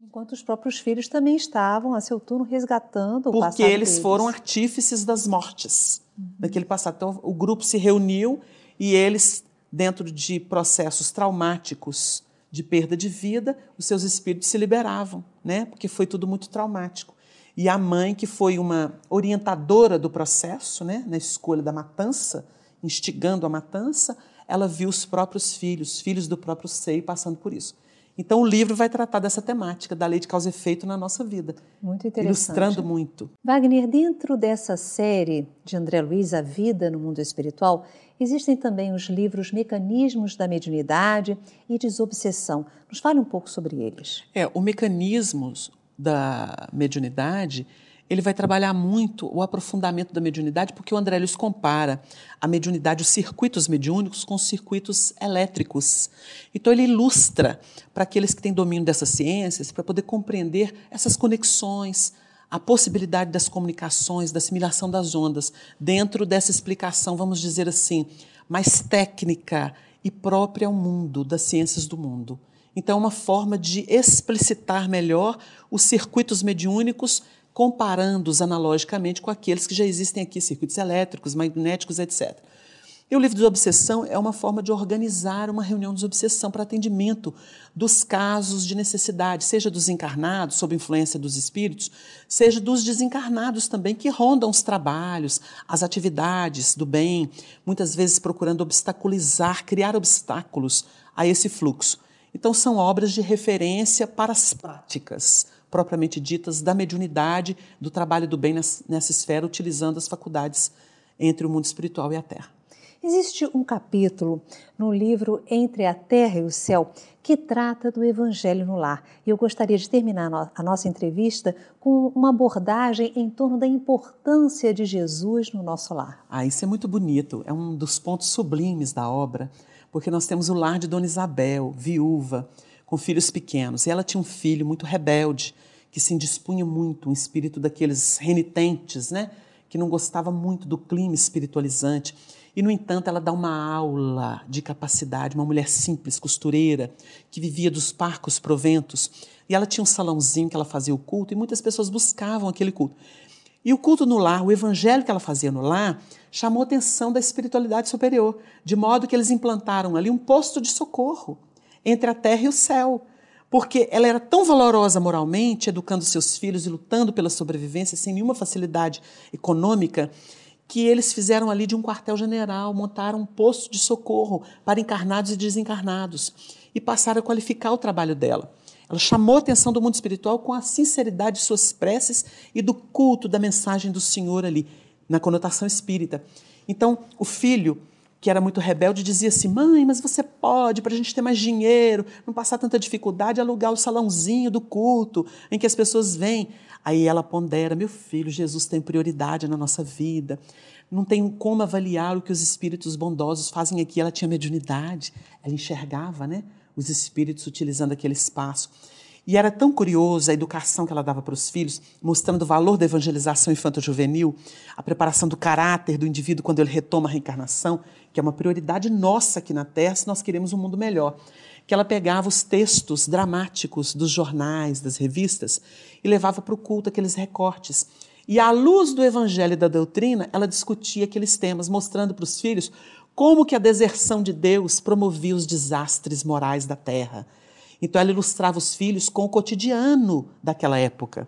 Enquanto os próprios filhos também estavam, a seu turno, resgatando o Porque passado eles deles. foram artífices das mortes daquele passado. Então, o grupo se reuniu e eles, dentro de processos traumáticos de perda de vida, os seus espíritos se liberavam, né? Porque foi tudo muito traumático. E a mãe, que foi uma orientadora do processo, né? Na escolha da matança, instigando a matança, ela viu os próprios filhos, filhos do próprio seio, passando por isso. Então, o livro vai tratar dessa temática, da lei de causa e efeito na nossa vida. Muito interessante. Ilustrando muito. Wagner, dentro dessa série de André Luiz, A Vida no Mundo Espiritual, existem também os livros Mecanismos da Mediunidade e Desobsessão. Nos fale um pouco sobre eles. O Mecanismos da Mediunidade, ele vai trabalhar muito o aprofundamento da mediunidade, porque o André Luiz compara a mediunidade, os circuitos mediúnicos, com os circuitos elétricos. Então, ele ilustra para aqueles que têm domínio dessas ciências, para poder compreender essas conexões, a possibilidade das comunicações, da assimilação das ondas, dentro dessa explicação, vamos dizer assim, mais técnica e própria ao mundo, das ciências do mundo. Então, é uma forma de explicitar melhor os circuitos mediúnicos, comparando-os analogicamente com aqueles que já existem aqui, circuitos elétricos, magnéticos, etc. E o livro de Desobsessão é uma forma de organizar uma reunião de desobsessão para atendimento dos casos de necessidade, seja dos encarnados, sob influência dos espíritos, seja dos desencarnados também, que rondam os trabalhos, as atividades do bem, muitas vezes procurando obstaculizar, criar obstáculos a esse fluxo. Então, são obras de referência para as práticas propriamente ditas da mediunidade, do trabalho do bem nessa esfera, utilizando as faculdades entre o mundo espiritual e a Terra. Existe um capítulo no livro Entre a Terra e o Céu que trata do Evangelho no Lar. E eu gostaria de terminar a nossa entrevista com uma abordagem em torno da importância de Jesus no nosso lar. Isso é muito bonito, é um dos pontos sublimes da obra, porque nós temos o lar de Dona Isabel, viúva, com filhos pequenos. E ela tinha um filho muito rebelde, que se indispunha muito, um espírito daqueles renitentes, né? Que não gostava muito do clima espiritualizante. E, no entanto, ela dá uma aula de capacidade, uma mulher simples, costureira, que vivia dos parcos proventos. E ela tinha um salãozinho que ela fazia o culto, e muitas pessoas buscavam aquele culto. E o culto no lar, o evangelho que ela fazia no lar, chamou a atenção da espiritualidade superior, de modo que eles implantaram ali um posto de socorro entre a terra e o céu, porque ela era tão valorosa moralmente, educando seus filhos e lutando pela sobrevivência sem nenhuma facilidade econômica, que eles fizeram ali de um quartel-general, montaram um posto de socorro para encarnados e desencarnados e passaram a qualificar o trabalho dela. Ela chamou a atenção do mundo espiritual com a sinceridade de suas preces e do culto da mensagem do Senhor ali, na conotação espírita. Então, o filho, que era muito rebelde, dizia assim: mãe, mas você pode, para a gente ter mais dinheiro, não passar tanta dificuldade, alugar o salãozinho do culto, em que as pessoas vêm. Aí ela pondera: meu filho, Jesus tem prioridade na nossa vida, não tem como avaliar o que os espíritos bondosos fazem aqui. Ela tinha mediunidade, ela enxergava, né, os espíritos utilizando aquele espaço. E era tão curiosa a educação que ela dava para os filhos, mostrando o valor da evangelização infanto-juvenil, a preparação do caráter do indivíduo quando ele retoma a reencarnação, que é uma prioridade nossa aqui na Terra se nós queremos um mundo melhor. Que ela pegava os textos dramáticos dos jornais, das revistas, e levava para o culto aqueles recortes. E, à luz do evangelho e da doutrina, ela discutia aqueles temas, mostrando para os filhos como que a deserção de Deus promovia os desastres morais da Terra. Então, ela ilustrava os filhos com o cotidiano daquela época.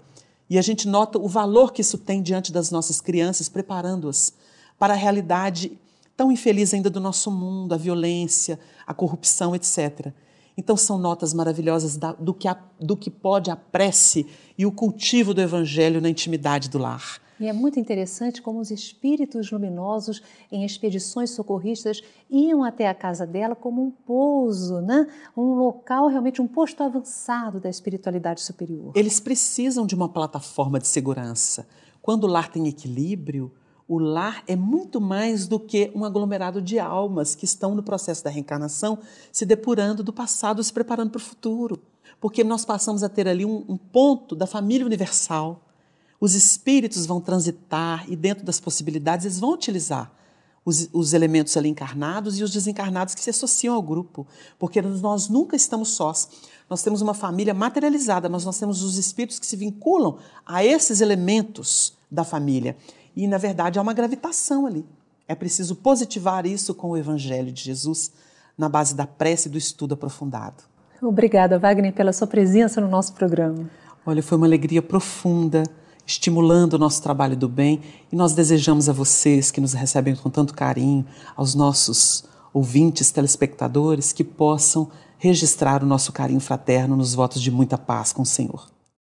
E a gente nota o valor que isso tem diante das nossas crianças, preparando-as para a realidade tão infeliz ainda do nosso mundo, a violência, a corrupção, etc. Então, são notas maravilhosas do que pode a prece e o cultivo do evangelho na intimidade do lar. E é muito interessante como os espíritos luminosos em expedições socorristas iam até a casa dela como um pouso, né? Um local, realmente um posto avançado da espiritualidade superior. Eles precisam de uma plataforma de segurança. Quando o lar tem equilíbrio, o lar é muito mais do que um aglomerado de almas que estão no processo da reencarnação, se depurando do passado, se preparando para o futuro. Porque nós passamos a ter ali um ponto da família universal. Os espíritos vão transitar e, dentro das possibilidades, eles vão utilizar os elementos ali encarnados e os desencarnados que se associam ao grupo, porque nós nunca estamos sós. Nós temos uma família materializada, mas nós temos os espíritos que se vinculam a esses elementos da família. E, na verdade, há uma gravitação ali. É preciso positivar isso com o Evangelho de Jesus, na base da prece e do estudo aprofundado. Obrigada, Wagner, pela sua presença no nosso programa. Olha, foi uma alegria profunda, estimulando o nosso trabalho do bem, e nós desejamos a vocês que nos recebem com tanto carinho, aos nossos ouvintes, telespectadores, que possam registrar o nosso carinho fraterno nos votos de muita paz com o Senhor.